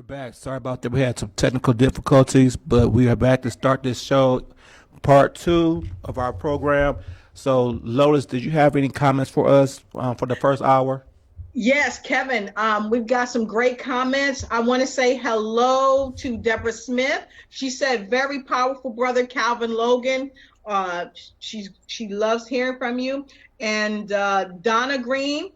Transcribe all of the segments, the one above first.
back. Sorry about that. We had some technical difficulties, but we are back to start this show, part two of our program. So, Lotus, did you have any comments for us for the first hour? Yes, Kevin. We've got some great comments. I want to say hello to Deborah Smith. She said, "Very powerful, brother Calvin Logan." She loves hearing from you. And Donna Green,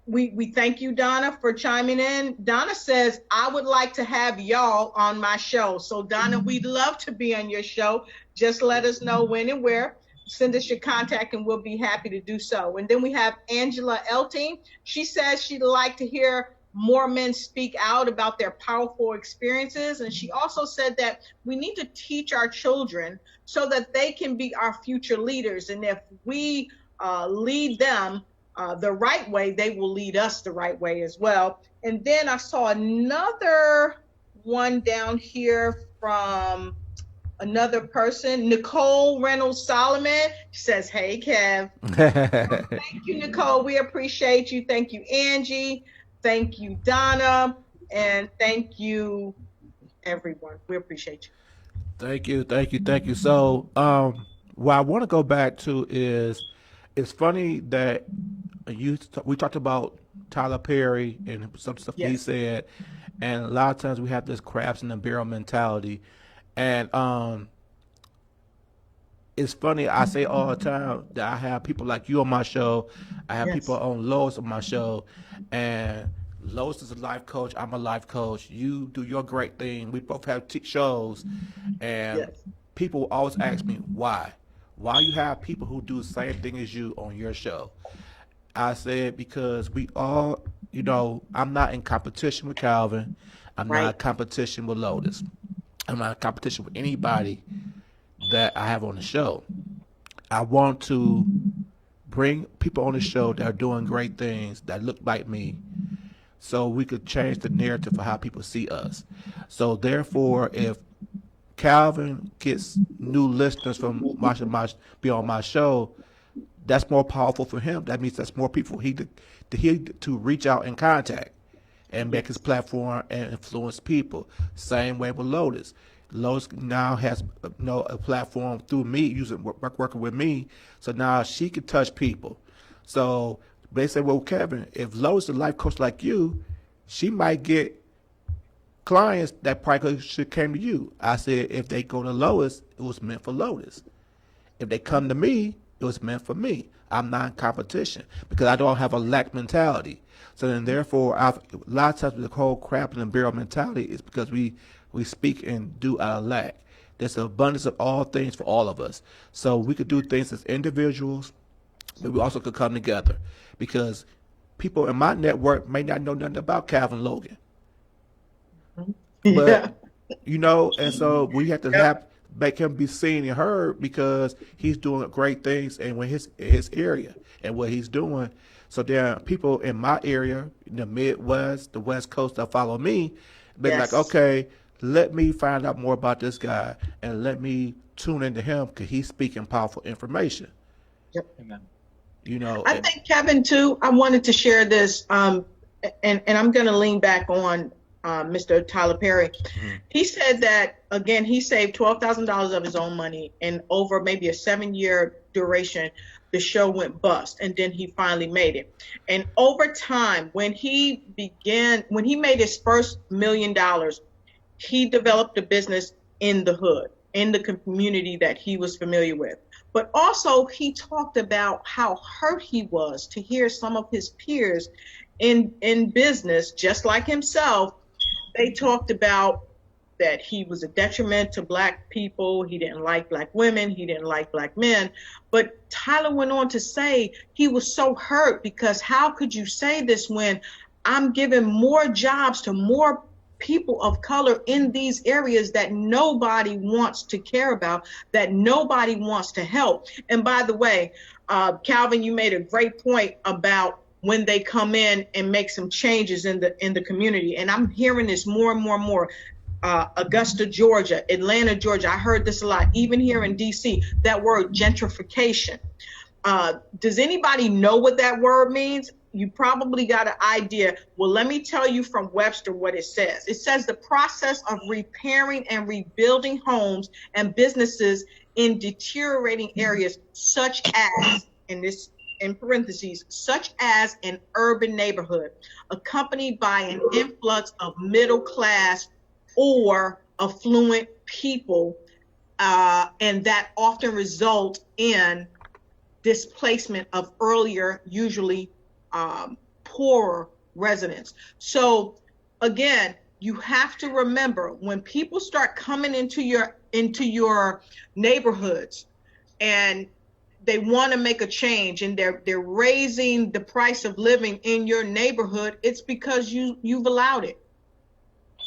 we thank you, Donna, for chiming in. Donna says, "I would like to have y'all on my show." So, Donna, we'd love to be on your show. Just let us know when and where. Send us your contact and we'll be happy to do so. And then we have Angela Elting. She says she'd like to hear more men speak out about their powerful experiences. And she also said that we need to teach our children so that they can be our future leaders. And if we lead them the right way, they will lead us the right way as well. And then I saw another one down here from another person, Nicole Reynolds Solomon. She says, "Hey, Kev." Thank you, Nicole. We appreciate you. Thank you, Angie. Thank you, Donna. And thank you, everyone. We appreciate you. Thank you. So, what I want to go back to is, it's funny that we talked about Tyler Perry and some stuff he Yes. said, and a lot of times we have this crabs in the barrel mentality, and it's funny. I say all the time that I have people like you on my show. I have people Yes. on Lois on my show, and Lois is a life coach. I'm a life coach. You do your great thing. We both have shows, and Yes. people always ask me why. Why you have people who do the same thing as you on your show? I said because we all, I'm not in competition with Calvin. I'm not in Right. competition with Lotus. I'm not in competition with anybody that I have on the show. I want to bring people on the show that are doing great things that look like me so we could change the narrative for how people see us. So therefore, if Calvin gets new listeners from watching be on my show, that's more powerful for him. That means that's more people to reach out and contact and make his Yes. platform and influence people. Same way with Lotus. Lotus now has a platform through me using working with me, so now she can touch people. So they say, well, Kevin, if Lotus is a life coach like you, she might get clients that probably should came to you. I said, if they go to Lotus, it was meant for Lotus. If they come to me, it was meant for me. I'm not in competition because I don't have a lack mentality. So then, therefore, a lot of times the whole crap in the barrel mentality is because we speak and do out of lack. There's an abundance of all things for all of us. So we could do things as individuals, but we also could come together because people in my network may not know nothing about Calvin Logan. Yeah. But and so we have to Yep. make him be seen and heard because he's doing great things and with his area and what he's doing. So there are people in my area, in the Midwest, the West Coast that follow me, be like, Yes. okay, let me find out more about this guy and let me tune into him because he's speaking powerful information. Yep. Amen. I think, Kevin, too, I wanted to share this, and I'm going to lean back on Mr. Tyler Perry. He said that, again, he saved $12,000 of his own money, and over maybe a 7-year duration, the show went bust, and then he finally made it. And over time, when he made his first $1 million, he developed a business in the hood, in the community that he was familiar with. But also, he talked about how hurt he was to hear some of his peers in business, just like himself. They talked about that he was a detriment to Black people. He didn't like Black women. He didn't like Black men. But Tyler went on to say he was so hurt because how could you say this when I'm giving more jobs to more people of color in these areas that nobody wants to care about, that nobody wants to help. And by the way, Calvin, you made a great point about when they come in and make some changes in the community. And I'm hearing this more and more and more. Augusta, Georgia, Atlanta, Georgia. I heard this a lot, even here in DC, that word gentrification. Does anybody know what that word means? you probably got an idea. Well, let me tell you from Webster what it says. It says the process of repairing and rebuilding homes and businesses in deteriorating areas, such as, in parentheses, such as an urban neighborhood, accompanied by an influx of middle class or affluent people, and that often result in displacement of earlier, usually poorer residents. So again, you have to remember, when people start coming into your neighborhoods and they want to make a change, and they're raising the price of living in your neighborhood, it's because you've allowed it.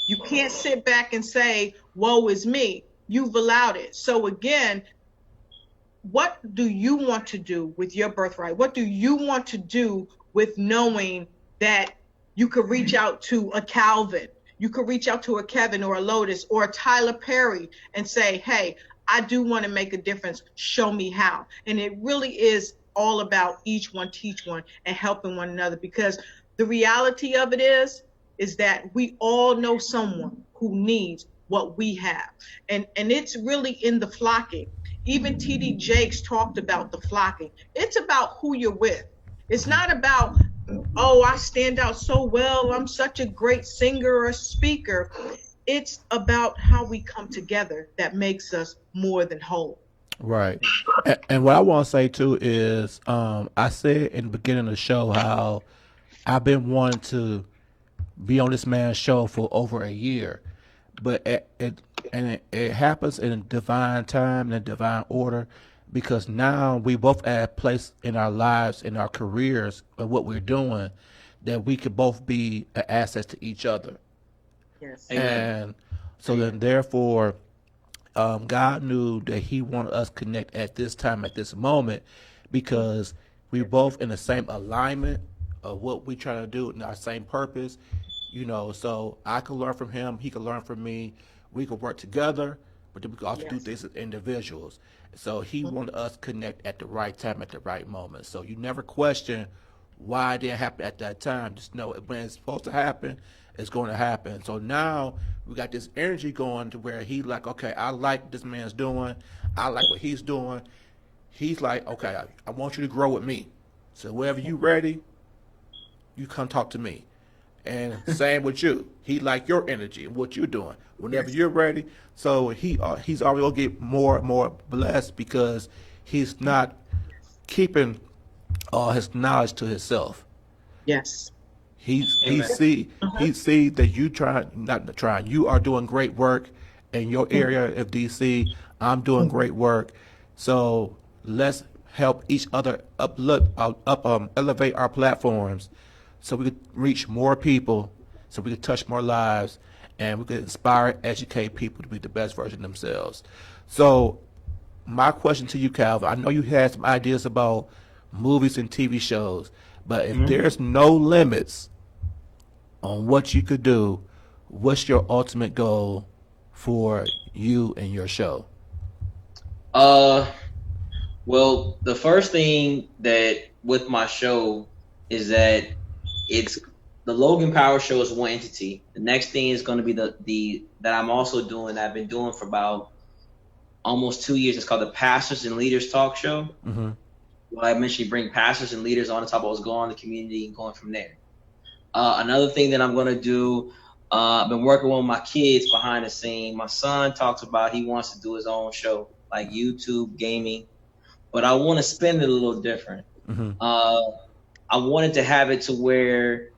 You can't sit back and say, woe is me. You've allowed it. So again, what do you want to do with your birthright? What do you want to do with knowing that you could reach out to a Calvin, you could reach out to a Kevin or a Lotus or a Tyler Perry and say, hey, I do want to make a difference. Show me how. And it really is all about each one teach one and helping one another, because the reality of it is that we all know someone who needs what we have. And it's really in the flocking. Even TD Jakes talked about the flocking. It's about who you're with. It's not about, oh, I stand out so well, I'm such a great singer or speaker. It's about how we come together that makes us more than whole. Right. And what I want to say too is, I said in the beginning of the show how I've been wanting to be on this man's show for over a year, but it happens in divine time and divine order, because now we both at a place in our lives, in our careers, and what we're doing, that we could both be an asset to each other. Yes. And so then, therefore, God knew that He wanted us to connect at this time, at this moment, because we both in the same alignment of what we trying to do and our same purpose. So I could learn from him, he could learn from me. We could work together, but then we could also do things as individuals. So he wanted us to connect at the right time, at the right moment. So you never question why it didn't happen at that time. Just know when it's supposed to happen, it's going to happen. So now we got this energy going to where he like, okay, I like what this man's doing. I like what he's doing. He's like, okay, I want you to grow with me. So whenever you ready, you come talk to me. And same with you. He like your energy and what you're doing. Whenever you're ready, so he's always gonna get more and more blessed, because he's not keeping all his knowledge to himself. Yes. He see that you are doing great work in your area of DC. I'm doing great work. So let's help each other elevate our platforms, so we could reach more people, so we could touch more lives, and we could inspire and educate people to be the best version of themselves. So my question to you, Calvin, I know you had some ideas about movies and TV shows, but if there's no limits on what you could do, what's your ultimate goal for you and your show? Well, the first thing that with my show is that it's the Logan Power Show is one entity. The next thing is going to be the that I'm also doing, that I've been doing for about almost 2 years. It's called the Pastors and Leaders Talk Show. Mm-hmm. Well, I mentioned bring pastors and leaders on the top. I was going the community and going from there. Another thing that I'm going to do, I've been working with my kids behind the scene. My son talks about he wants to do his own show, like YouTube, gaming, but I want to spin it a little different. Mm-hmm. I wanted to have it to where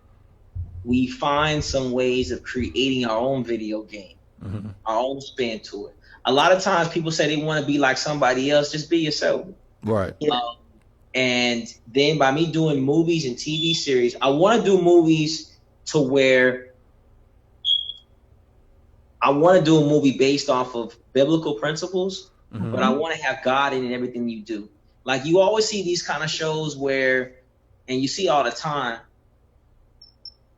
we find some ways of creating our own video game, our own spin to it. A lot of times people say they want to be like somebody else. Just be yourself. Right. And then by me doing movies and TV series, I want to do movies to where I want to do a movie based off of biblical principles, but I want to have God in everything you do. Like you always see these kind of shows where, and you see all the time,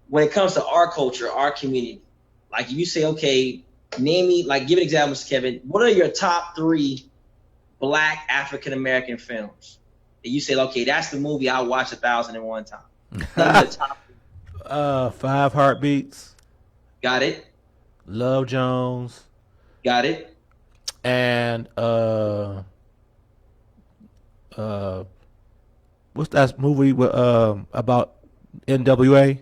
when it comes to our culture, our community, like you say, okay, name me, like give an example, Mr. Kevin, what are your top 3 Black African-American films? And you say, okay, that's the movie I'll watch 1,001 times. Name the top. 5 Heartbeats, Got it. Love Jones, Got it. and what's that movie with about NWA?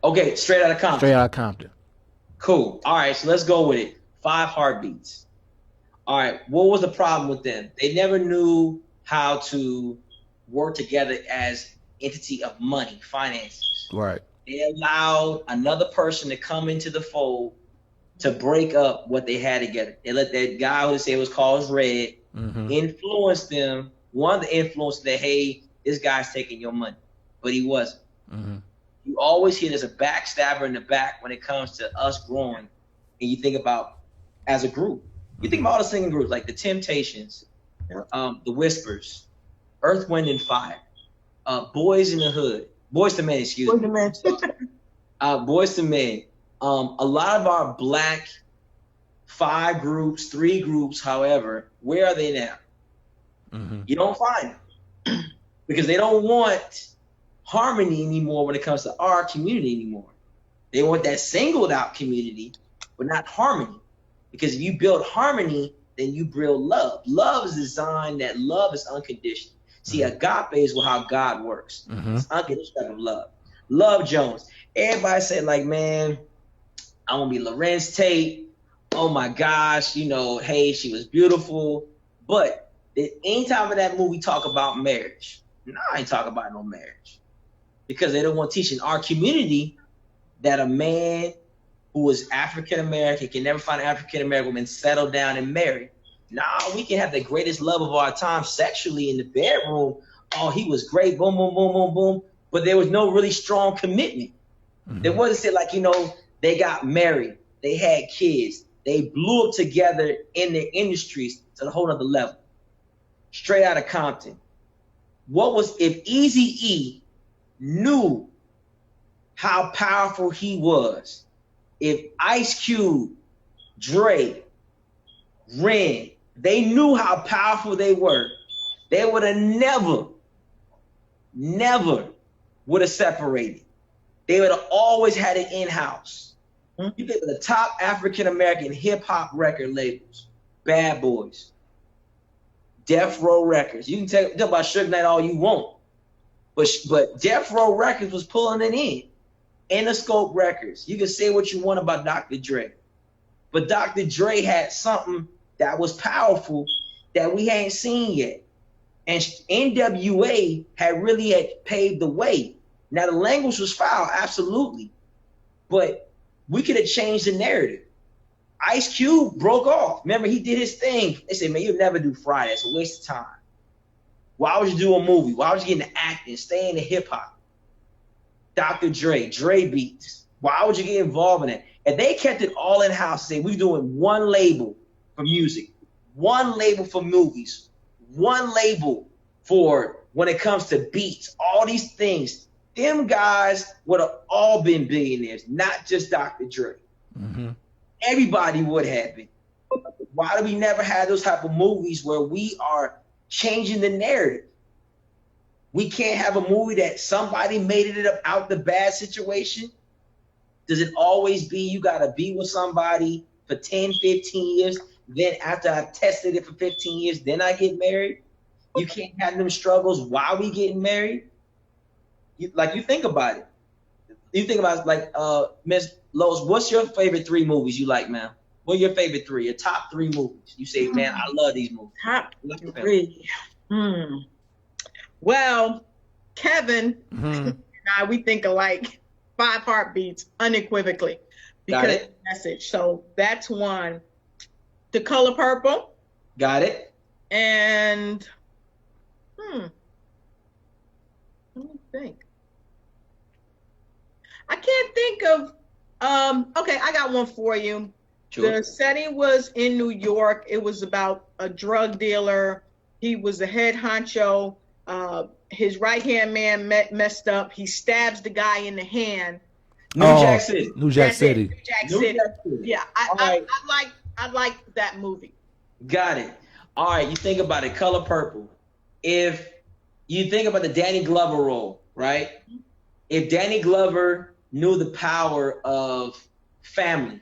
Okay, Straight Outta Compton. Straight Outta Compton. Cool. All right, so let's go with it. 5 Heartbeats. All right, what was the problem with them? They never knew how to work together as entity of money, finances. Right. They allowed another person to come into the fold to break up what they had together. They let that guy who they say was called Red influence them. One of the influences that, hey, this guy's taking your money, but he wasn't. You always hear there's a backstabber in the back when it comes to us growing, and you think about as a group. You think about all the singing groups like the Temptations, the Whispers, Earth, Wind, and Fire, Boys in the Hood, Boys to Men, excuse me. Boys to Men. A lot of our black 5 groups, 3 groups, however, where are they now? You don't find them because they don't want harmony anymore when it comes to our community anymore. They want that singled out community, but not harmony. Because if you build harmony, then you build love. Love is designed that love is unconditional. See, agape is how God works. It's unconditional type of love. Love Jones. Everybody said, like, man, I want to be Lorenz Tate. Oh my gosh, you know, hey, she was beautiful. But anytime in that movie talk about marriage, no, I ain't talking about no marriage. Because they don't want to teach in our community that a man who is African-American can never find an African-American woman, settle down and marry. Nah, we can have the greatest love of our time sexually in the bedroom. Oh, he was great, boom, boom, boom, boom, boom. But there was no really strong commitment. There wasn't say like, you know, they got married, they had kids, they blew up together in their industries to a whole other level. Straight Outta Compton. What was, if Eazy-E knew how powerful he was, if Ice Cube, Dre, Ren, they knew how powerful they were, they would have never would have separated. They would have always had it in-house. You think of the top African-American hip-hop record labels, Bad Boys, Death Row Records. You can talk about Suge Knight all you want, but Death Row Records was pulling it in. Interscope Records. You can say what you want about Dr. Dre, but Dr. Dre had something that was powerful that we hadn't seen yet. And NWA had paved the way. Now the language was foul, absolutely, but we could have changed the narrative. Ice Cube broke off. Remember, he did his thing. They said, man, you'll never do Friday. It's a waste of time. Why would you do a movie? Why would you get into acting, stay in the hip hop? Dr. Dre beats. Why would you get involved in it? And they kept it all in house, saying we're doing one label for music, one label for movies, one label for when it comes to beats, all these things. Them guys would have all been billionaires, not just Dr. Dre. Everybody would have been. Why do we never have those type of movies where we are changing the narrative? We can't have a movie that somebody made it up out the bad situation. Does it always be you got to be with somebody for 10, 15 years, then after I've tested it for 15 years, then I get married? You can't have them struggles while we getting married? You think about it. You think about it, like, Miss Lois, what's your favorite 3 movies you like, man? What are your favorite 3? Your top 3 movies? You say, man, I love these movies. Top 3. Well, Kevin and I, we think alike. 5 Heartbeats, unequivocally, because of the message. So that's one. The Color Purple. Got it. And let me think. I can't think of. Okay, I got one for you. Sure. The setting was in New York. It was about a drug dealer. He was the head honcho. His right-hand man messed up. He stabs the guy in the hand. New Jack City. New Jack City. Yeah, I like that movie. Got it. All right, you think about it, Color Purple. If you think about the Danny Glover role, right? If Danny Glover knew the power of family,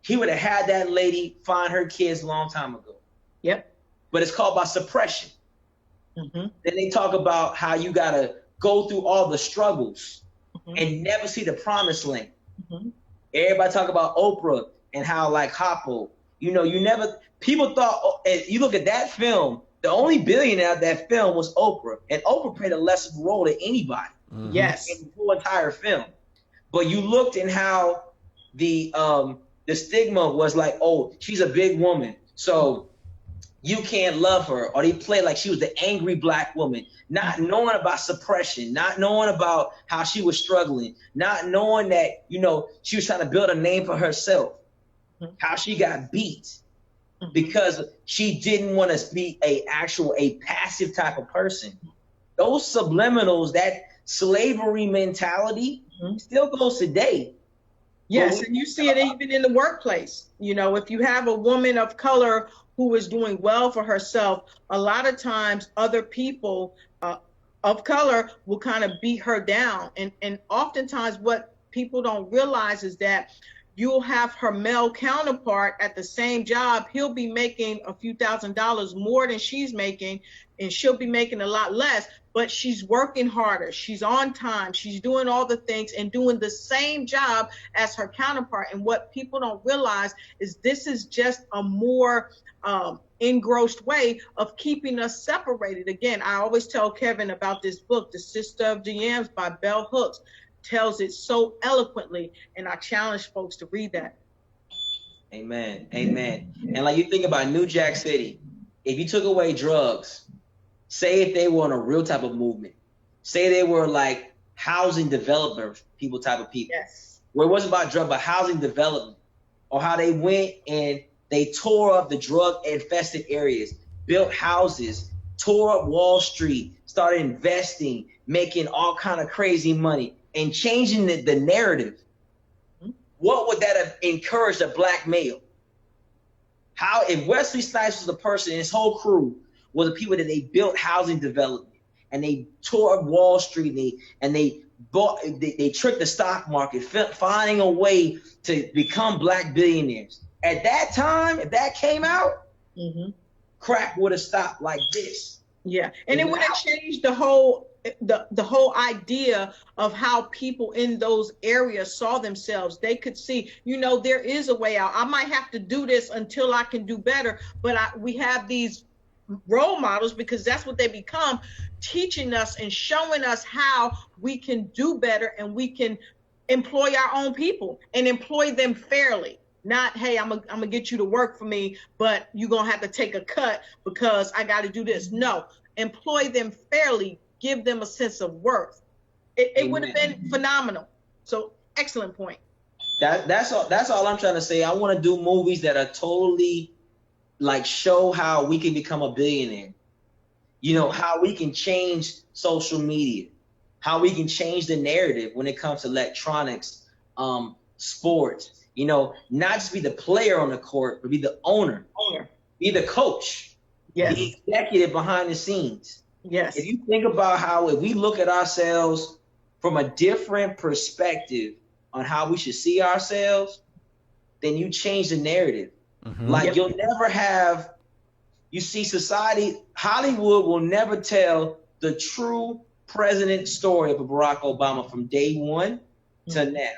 he would have had that lady find her kids a long time ago. Yep. But it's called by suppression. Mm-hmm. Then they talk about how you got to go through all the struggles Mm-hmm. and never see the promised land. Mm-hmm. Everybody talk about Oprah and how like Hoppo, you know, people thought, you look at that film, the only billionaire of that film was Oprah. And Oprah played a lesser role than anybody Yes. in the whole entire film. But you looked in how the stigma was like, oh, she's a big woman, so you can't love her. Or they played like she was the angry black woman, not knowing about suppression, not knowing about how she was struggling, not knowing that, you know, she was trying to build a name for herself, how she got beat because she didn't want to be a passive type of person. Those subliminals, that slavery mentality still goes today. Yes, and you see it even in the workplace. You know, if you have a woman of color who is doing well for herself, a lot of times other people of color will kind of beat her down. And oftentimes what people don't realize is that you'll have her male counterpart at the same job. He'll be making a few $1,000s more than she's making, and she'll be making a lot less, but she's working harder. She's on time. She's doing all the things and doing the same job as her counterpart. And what people don't realize is this is just a more engrossed way of keeping us separated. Again, I always tell Kevin about this book, The Sister of GMs by Bell Hooks. Tells it so eloquently, and I challenge folks to read that. Amen. Amen. And like you think about New Jack City, if you took away drugs, say if they were on a real type of movement, say they were like housing developer people type of people, yes, where it wasn't about drug, but housing development, or how they went and they tore up the drug infested areas, built houses, tore up Wall Street, started investing, making all kind of crazy money, and changing the narrative. What would that have encouraged a black male? How, if Wesley Snipes was the person and his whole crew were the people that they built housing development and they tore up Wall Street and they tricked the stock market, finding a way to become black billionaires. At that time, if that came out, crack would have stopped like this. Yeah, and it would have changed the whole idea of how people in those areas saw themselves. They could see, you know, there is a way out. I might have to do this until I can do better, but we have these role models, because that's what they become, teaching us and showing us how we can do better, and we can employ our own people and employ them fairly. Not, hey, I'm gonna get you to work for me, but you're gonna have to take a cut because I got to do this. No, employ them fairly. Give them a sense of worth. It would have been phenomenal. So excellent point. That's all I'm trying to say. I want to do movies that are totally like show how we can become a billionaire. You know, how we can change social media, how we can change the narrative when it comes to electronics, sports. You know, not just be the player on the court, but be the owner, be the coach, the executive behind the scenes. Yes. If you think about how, if we look at ourselves from a different perspective on how we should see ourselves, then you change the narrative. Like you'll never have, you see society, Hollywood will never tell the true president story of Barack Obama from day one to now.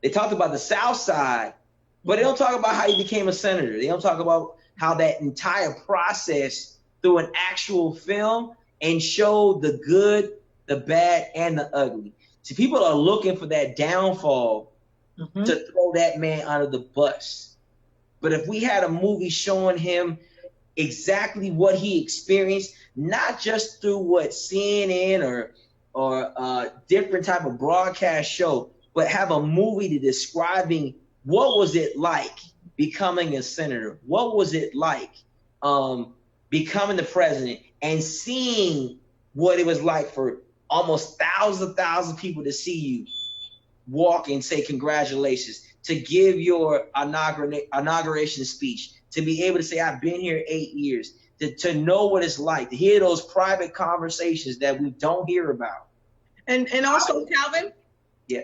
They talked about the South Side, but they don't talk about how he became a senator. They don't talk about how that entire process through an actual film and show the good, the bad, and the ugly. So people are looking for that downfall to throw that man under the bus. But if we had a movie showing him exactly what he experienced, not just through what CNN or different type of broadcast show, but have a movie to describing what was it like becoming a senator? What was it like becoming the president and seeing what it was like for almost thousands of people to see you walk and say congratulations, to give your inauguration speech, to be able to say, I've been here 8 years, to know what it's like, to hear those private conversations that we don't hear about. And also, Calvin, Yeah.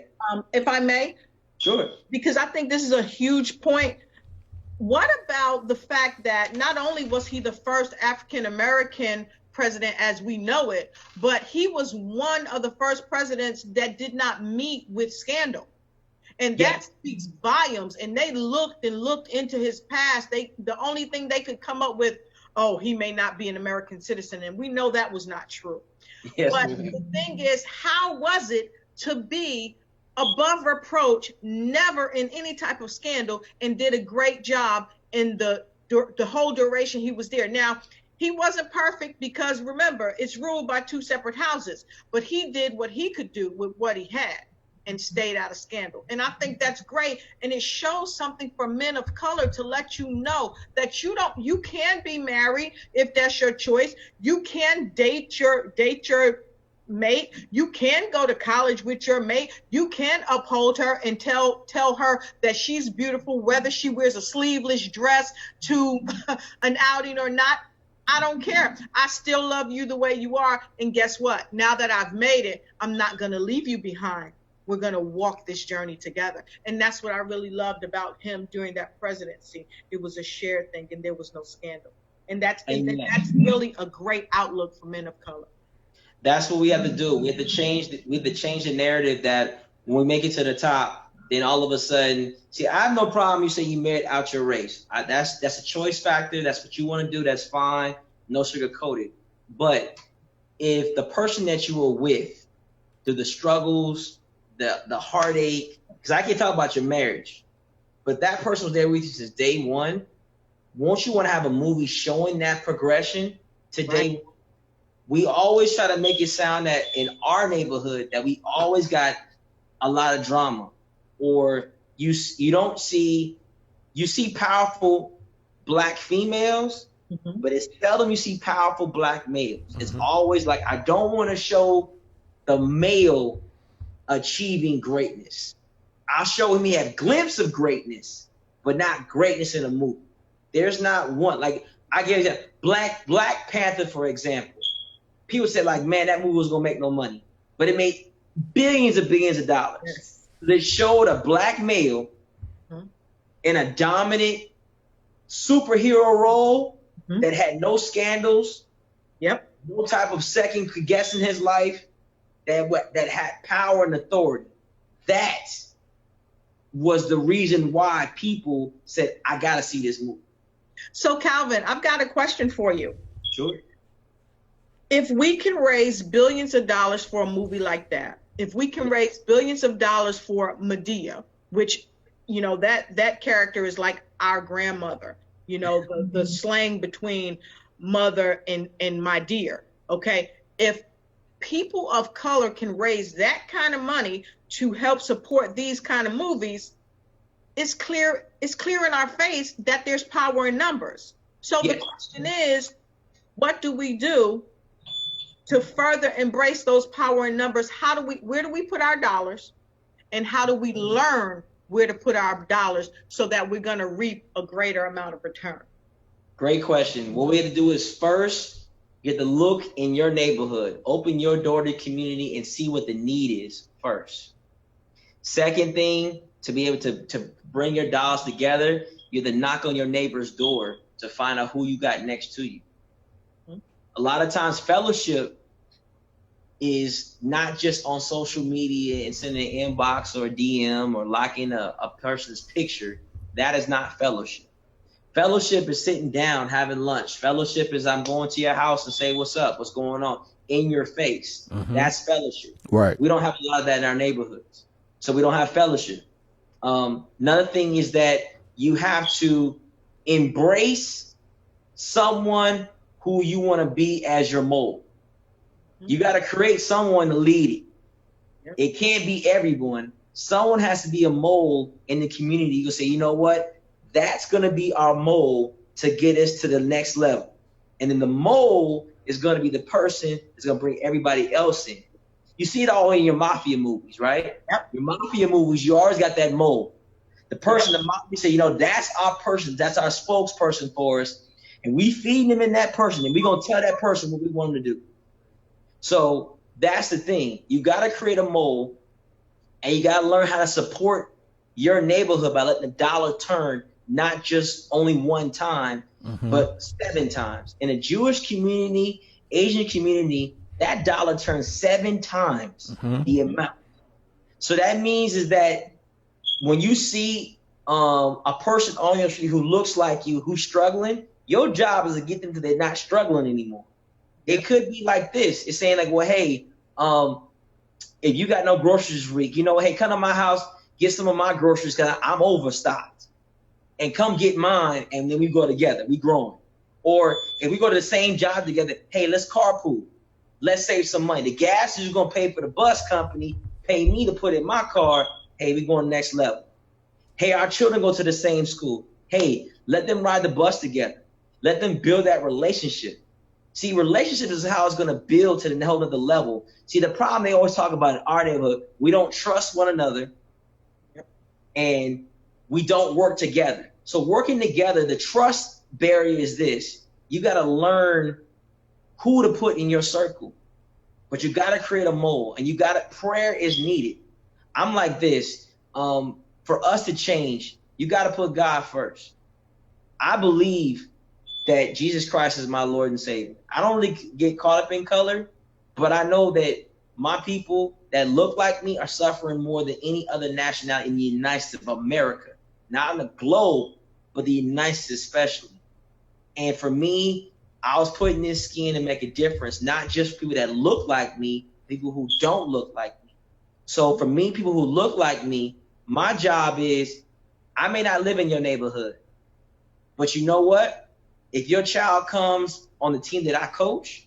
if I may, Sure. because I think this is a huge point. What about the fact that not only was he the first African American president as we know it, but he was one of the first presidents that did not meet with scandal. And that speaks volumes. And they looked and looked into his past. The only thing they could come up with, oh, he may not be an American citizen. And we know that was not true. Yes, but the thing is, how was it to be above reproach, never in any type of scandal, and did a great job in the whole duration he was there? Now, he wasn't perfect because, remember, it's ruled by two separate houses, but he did what he could do with what he had and stayed out of scandal. And I think that's great. And it shows something for men of color to let you know that you can be married if that's your choice. You can date your mate. You can go to college with your mate. You can uphold her and tell her that she's beautiful, whether she wears a sleeveless dress to an outing or not. I don't care. I still love you the way you are. And guess what? Now that I've made it, I'm not going to leave you behind. We're going to walk this journey together. And that's what I really loved about him during that presidency. It was a shared thing and there was no scandal. And that's really a great outlook for men of color. That's what we have to do. We have to change the narrative that when we make it to the top, then all of a sudden, see, I have no problem you say you made out your race. That's a choice factor. That's what you want to do. That's fine. No sugarcoated. But if the person that you were with, through the struggles, the heartache, because I can talk about your marriage, but that person was there with you since day one. Won't you want to have a movie showing that progression to day one? We always try to make it sound that in our neighborhood that we always got a lot of drama, or you see powerful Black females, but it's seldom you see powerful Black males. It's always like, I don't want to show the male achieving greatness. I'll show him he had a glimpse of greatness, but not greatness in a movie. There's not one. Like, I give you Black Panther, for example. People said, like, man, that movie was gonna make no money, but it made billions of dollars. Yes. They showed a Black male in a dominant superhero role that had no scandals, no type of second guessing his life, that had power and authority. That was the reason why people said, I gotta see this movie. So Calvin, I've got a question for you. Sure. If we can raise billions of dollars for a movie like that, if we can raise billions of dollars for Medea, which, that character is like our grandmother, the slang between mother and my dear. Okay. If people of color can raise that kind of money to help support these kind of movies, it's clear in our face that there's power in numbers. So the question is, what do we do to further embrace those power in numbers? Where do we put our dollars, and how do we learn where to put our dollars so that we're going to reap a greater amount of return? Great question. What we have to do is first, you have to look in your neighborhood, open your door to the community and see what the need is first. Second thing, to be able to bring your dollars together, you have to knock on your neighbor's door to find out who you got next to you. A lot of times fellowship is not just on social media and sending an inbox or a DM or liking a person's picture. That is not fellowship. Fellowship is sitting down, having lunch. Fellowship is I'm going to your house and say, what's up? What's going on? In your face. That's fellowship. Right. We don't have a lot of that in our neighborhoods. So we don't have fellowship. Another thing is that you have to embrace someone who you want to be as your mold. You got to create someone to lead it. It can't be everyone. Someone has to be a mold in the community. You can say, you know what? That's going to be our mold to get us to the next level. And then the mold is going to be the person that's going to bring everybody else in. You see it all in your mafia movies, right? Your mafia movies, you always got that mold. The person, the mafia say, that's our person. That's our spokesperson for us. And we feed them in that person. And we're going to tell that person what we want them to do. So that's the thing. You got to create a mold, and you got to learn how to support your neighborhood by letting the dollar turn, not just only one time, but 7 times. In a Jewish community, Asian community, that dollar turns 7 times the amount. So that means is that when you see a person on your street who looks like you, who's struggling, your job is to get them to they're not struggling anymore. It could be like this. It's saying like, well, hey, if you got no groceries this week, hey, come to my house, get some of my groceries because I'm overstocked. And come get mine, and then we go together. We growing. Or if we go to the same job together, hey, let's carpool. Let's save some money. The gas is going to pay for the bus company, pay me to put in my car. Hey, we going next level. Hey, our children go to the same school. Hey, let them ride the bus together. Let them build that relationship. See, relationship is how it's going to build to the whole other level. See, the problem they always talk about in our neighborhood, we don't trust one another, and we don't work together. So working together, the trust barrier is this. You got to learn who to put in your circle, but you got to create a mold, and prayer is needed. I'm like this. For us to change, you got to put God first. I believe that Jesus Christ is my Lord and Savior. I don't really get caught up in color, but I know that my people that look like me are suffering more than any other nationality in the United States of America. Not in the globe, but the United States especially. And for me, I was put in this skin to make a difference, not just people that look like me, people who don't look like me. So for me, people who look like me, my job is, I may not live in your neighborhood, but you know what? If your child comes on the team that I coach,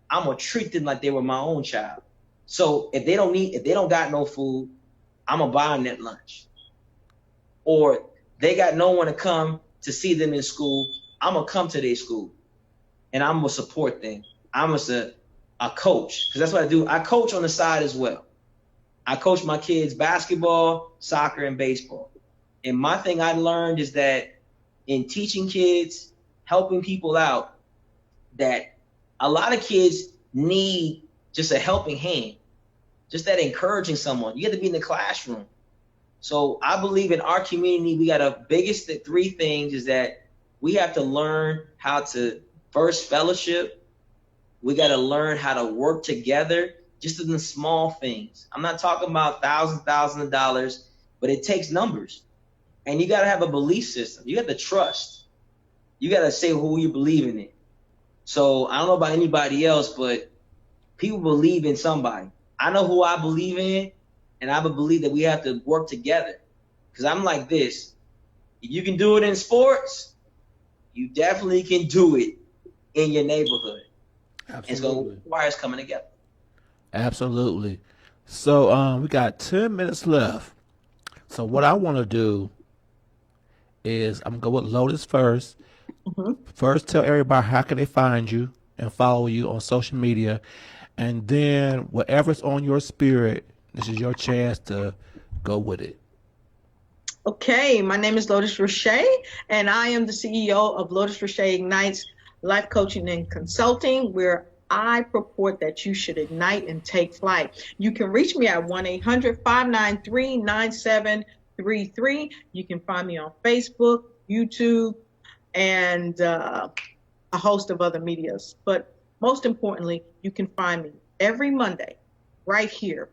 I'm gonna treat them like they were my own child. So if they don't got no food, I'm gonna buy them that lunch. Or they got no one to come to see them in school, I'm gonna come to their school, and I'm gonna support them. I'm a coach, because that's what I do. I coach on the side as well. I coach my kids basketball, soccer, and baseball. And my thing I learned is that in teaching kids, helping people out, that a lot of kids need just a helping hand, just that encouraging someone. You get to be in the classroom. So I believe in our community, we got the biggest 3 things is that we have to learn how to first fellowship. We got to learn how to work together, just in the small things. I'm not talking about thousands of dollars, but it takes numbers. And you got to have a belief system. You got to trust. You got to say who you believe in it. So I don't know about anybody else, but people believe in somebody. I know who I believe in, and I believe that we have to work together. Because I'm like this. If you can do it in sports, you definitely can do it in your neighborhood. Absolutely. And so it requires coming together. Absolutely. So we got 10 minutes left. So what I want to do is I'm going to go with Lotus first. First, tell everybody how can they find you and follow you on social media. And then whatever's on your spirit, this is your chance to go with it. Okay, my name is Lotus Roche, and I am the CEO of Lotus Roche Ignites Life Coaching and Consulting, where I purport that you should ignite and take flight. You can reach me at 1-800-593-9733. You can find me on Facebook, YouTube, and a host of other medias. But most importantly, you can find me every Monday right here,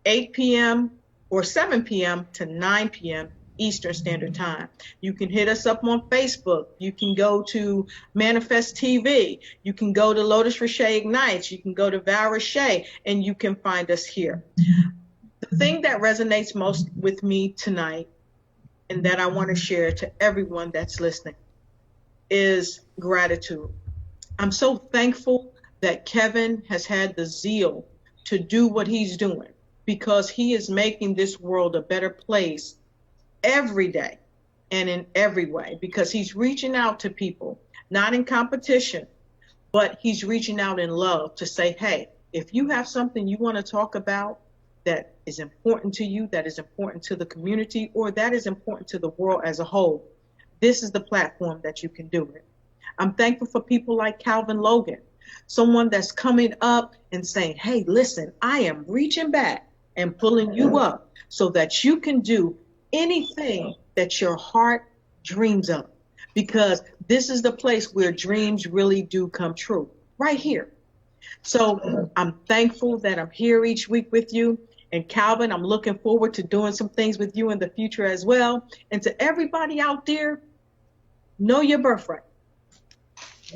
8 p.m. or 7 p.m. to 9 p.m. Eastern Standard Time. You can hit us up on Facebook. You can go to Manifest TV. You can go to Lotus Roche Ignites. You can go to Val Roche, and you can find us here. The thing that resonates most with me tonight, and that I want to share to everyone that's listening, is gratitude. I'm so thankful that Kevin has had the zeal to do what he's doing, because he is making this world a better place every day and in every way, because he's reaching out to people, not in competition, but he's reaching out in love to say, hey, if you have something you want to talk about that is important to you, that is important to the community, or that is important to the world as a whole, this is the platform that you can do it. I'm thankful for people like Calvin Logan, Someone that's coming up and saying, hey, listen, I am reaching back and pulling you up so that you can do anything that your heart dreams of. Because this is the place where dreams really do come true, right here. So I'm thankful that I'm here each week with you. And Calvin, I'm looking forward to doing some things with you in the future as well. And to everybody out there, know your birthright.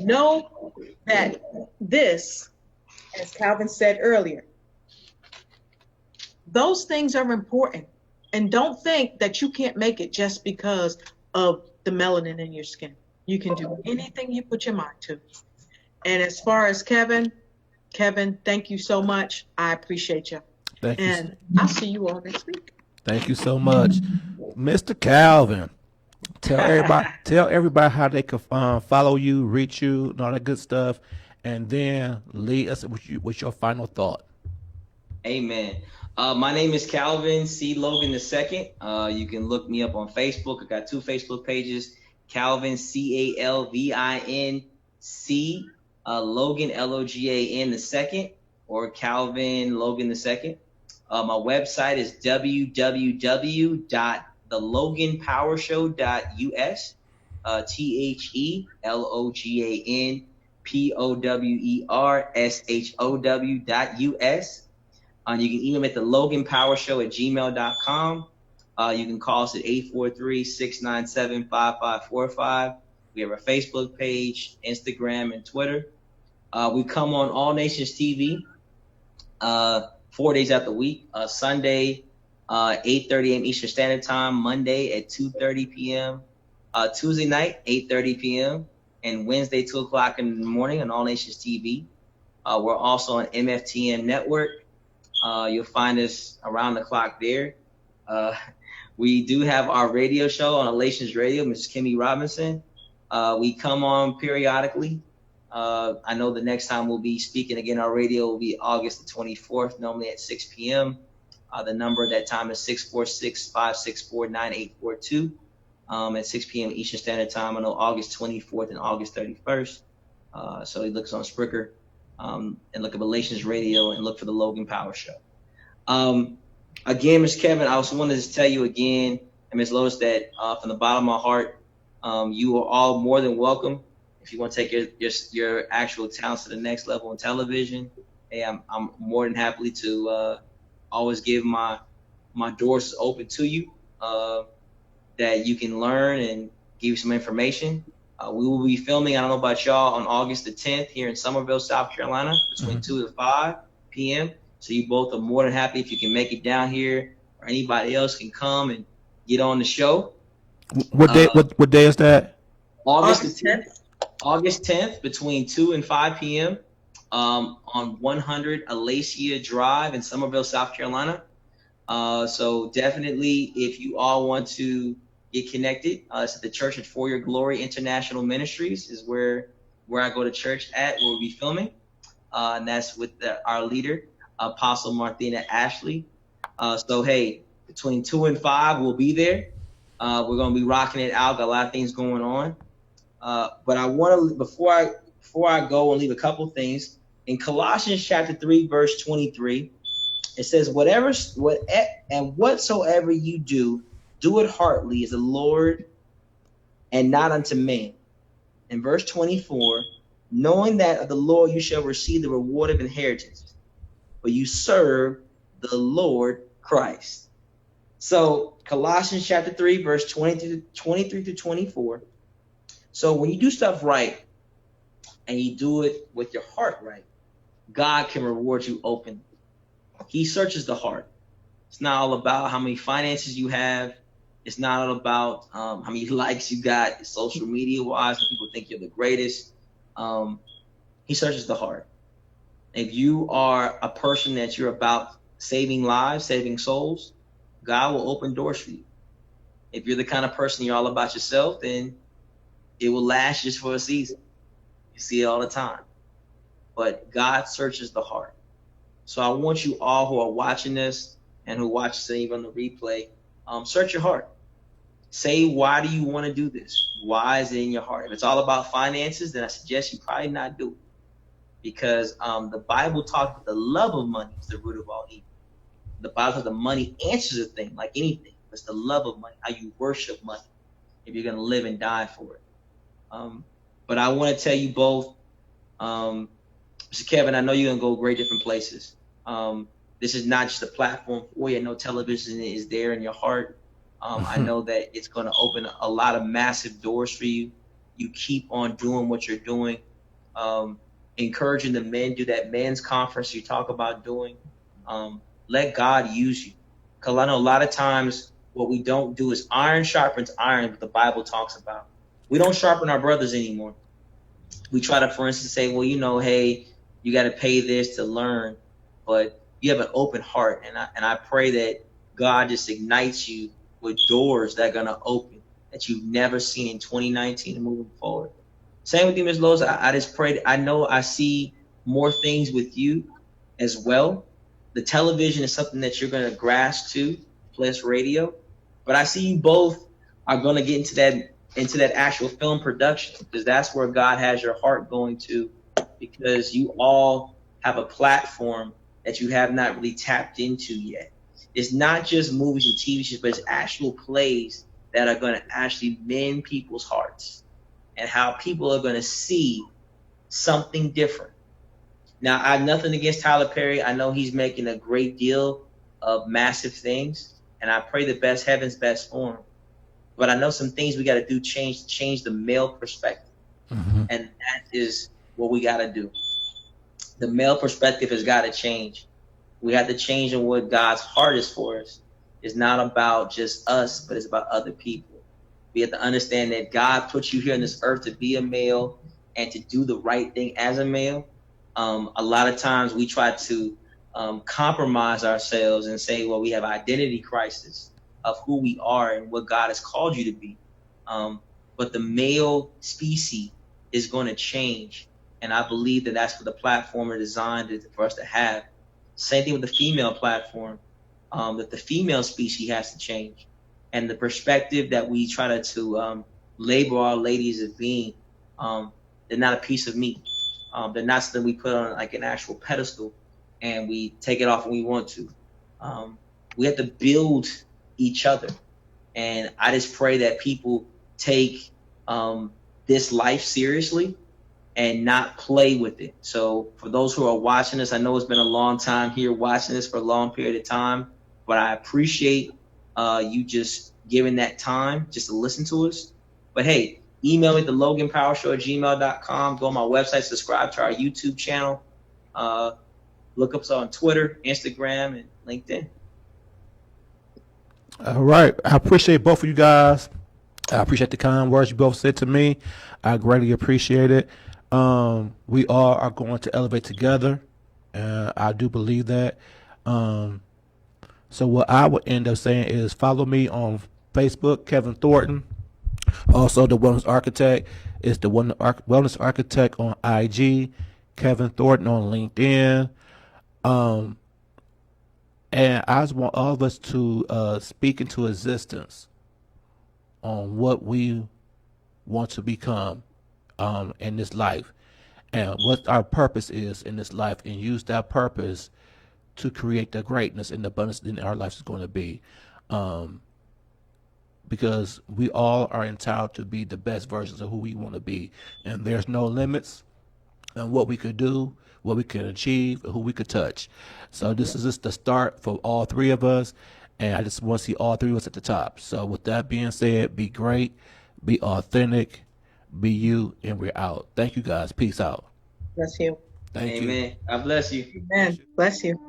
Know that this, as Calvin said earlier, those things are important. And don't think that you can't make it just because of the melanin in your skin. You can do anything you put your mind to. And as far as Kevin, thank you so much. I appreciate you. Thank you. And I'll see you all next week. Thank you so much, Mr. Calvin. Tell everybody how they can follow you, reach you, and all that good stuff, and then lead us with your final thought. Amen. My name is Calvin C. Logan II. You can look me up on Facebook. I got 2 Facebook pages: Calvin CALVIN C Logan LOGAN II, or Calvin Logan II. My website is www.theloganpowershow.us. TheLoganPowershow.us. You can email me at theloganpowershow@gmail.com. You can call us at 843-697-5545. We have our Facebook page, Instagram, and Twitter. We come on All Nations TV 4 days out the week. Sunday, 8:30 a.m. Eastern Standard Time. Monday at 2:30 p.m. Tuesday night, 8:30 p.m. And Wednesday, 2 o'clock in the morning on All Nations TV. We're also on MFTN Network. You'll find us around the clock there. We do have our radio show on Alations Radio, Ms. Kimmy Robinson. We come on periodically. I know the next time we'll be speaking again on radio will be August the 24th, normally at 6 p.m. The number at that time is 646-564-9842 at 6 p.m. Eastern Standard Time. I know August 24th and August 31st. So he looks on Spreaker and look at Relations Radio and look for the Logan Power Show. Again, Ms. Kevin, I also wanted to tell you again, and Ms. Lotus, that from the bottom of my heart, you are all more than welcome. If you want to take your actual talents to the next level in television, hey, I'm more than happy to always give my doors open to you, that you can learn and give you some information. We will be filming, I don't know about y'all, on August the 10th here in Summerville, South Carolina, between 2 to 5 p.m. So you both are more than happy if you can make it down here, or anybody else can come and get on the show. What day? What day is that? August 10th. August 10th, between 2 and 5 p.m. On 100 Alacia Drive in Summerville, South Carolina. So definitely, if you all want to get connected, it's at the Church at For Your Glory International Ministries is where I go to church at, where we'll be filming. And that's with our leader, Apostle Martina Ashley. So, hey, between 2 and 5, we'll be there. We're going to be rocking it out. Got a lot of things going on. But I want to, before I go and leave a couple things, in Colossians chapter 3, verse 23, it says, whatsoever you do, do it heartily as the Lord and not unto men. In verse 24, knowing that of the Lord you shall receive the reward of inheritance, for you serve the Lord Christ. So Colossians chapter 3, verse 23 to 24. So when you do stuff right and you do it with your heart right, God can reward you openly. He searches the heart. It's not all about how many finances you have. It's not all about how many likes you got social media wise, when people think you're the greatest. He searches the heart. If you are a person that you're about saving lives, saving souls, God will open doors for you. If you're the kind of person you're all about yourself, then it will last just for a season. You see it all the time. But God searches the heart. So I want you all who are watching this and who watch this even on the replay, search your heart. Say, why do you want to do this? Why is it in your heart? If it's all about finances, then I suggest you probably not do it. because the Bible talks about the love of money is the root of all evil. The Bible says the money answers a thing like anything. It's the love of money, how you worship money, if you're going to live and die for it. But I want to tell you both, Mr. Kevin, I know you're going to go great different places. This is not just a platform for you. I know television is there in your heart. I know that it's going to open a lot of massive doors for you. You keep on doing what you're doing, encouraging the men, do that men's conference you talk about doing. Let God use you. Because I know a lot of times what we don't do is iron sharpens iron, what the Bible talks about. We don't sharpen our brothers anymore. We try to, for instance, say, well, you know, hey, you got to pay this to learn, but you have an open heart. And I pray that God just ignites you with doors that are going to open that you've never seen in 2019 and moving forward. Same with you, Ms. Lowe's. I just pray. I know I see more things with you as well. The television is something that you're going to grasp to, plus radio. But I see you both are going to get into that actual film production, because that's where God has your heart going to, because you all have a platform that you have not really tapped into yet. It's not just movies and TV shows, but it's actual plays that are going to actually mend people's hearts and how people are going to see something different. Now, I have nothing against Tyler Perry. I know he's making a great deal of massive things, and I pray the best heavens best for him. But I know some things we got to do change the male perspective. And that is what we got to do. The male perspective has got to change. We have to change in what God's heart is for us. It's not about just us, but it's about other people. We have to understand that God put you here on this earth to be a male and to do the right thing as a male. A lot of times we try to compromise ourselves and say, well, we have identity crisis of who we are and what God has called you to be. But the male species is going to change. And I believe that that's what the platform is designed for us to have. Same thing with the female platform, that the female species has to change. And the perspective that we try to label our ladies as being, they're not a piece of meat. They're not something we put on like an actual pedestal and we take it off when we want to. We have to build each other. And I just pray that people take this life seriously and not play with it. So for those who are watching this, I know it's been a long time here watching this for a long period of time, but I appreciate you just giving that time just to listen to us. But hey, email me at theloganpowershow@gmail.com. Go on my website, subscribe to our YouTube channel. Look us on Twitter, Instagram, and LinkedIn. All right. I appreciate both of you guys. I appreciate the kind words you both said to me. I greatly appreciate it. We all are going to elevate together. I do believe that. So what I would end up saying is follow me on Facebook, Kevin Thornton. Also, the Wellness Architect is the Wellness Architect on IG, Kevin Thornton on LinkedIn. And I just want all of us to speak into existence on what we want to become in this life and what our purpose is in this life, and use that purpose to create the greatness and the abundance in our lives is going to be. Because we all are entitled to be the best versions of who we want to be. And there's no limits on what we could do, what we can achieve, who we could touch. So this is just the start for all three of us. And I just want to see all three of us at the top. So with that being said, be great, be authentic, be you, and we're out. Thank you guys. Peace out. Bless you. Thank you. Amen. God bless you. Amen. Bless you.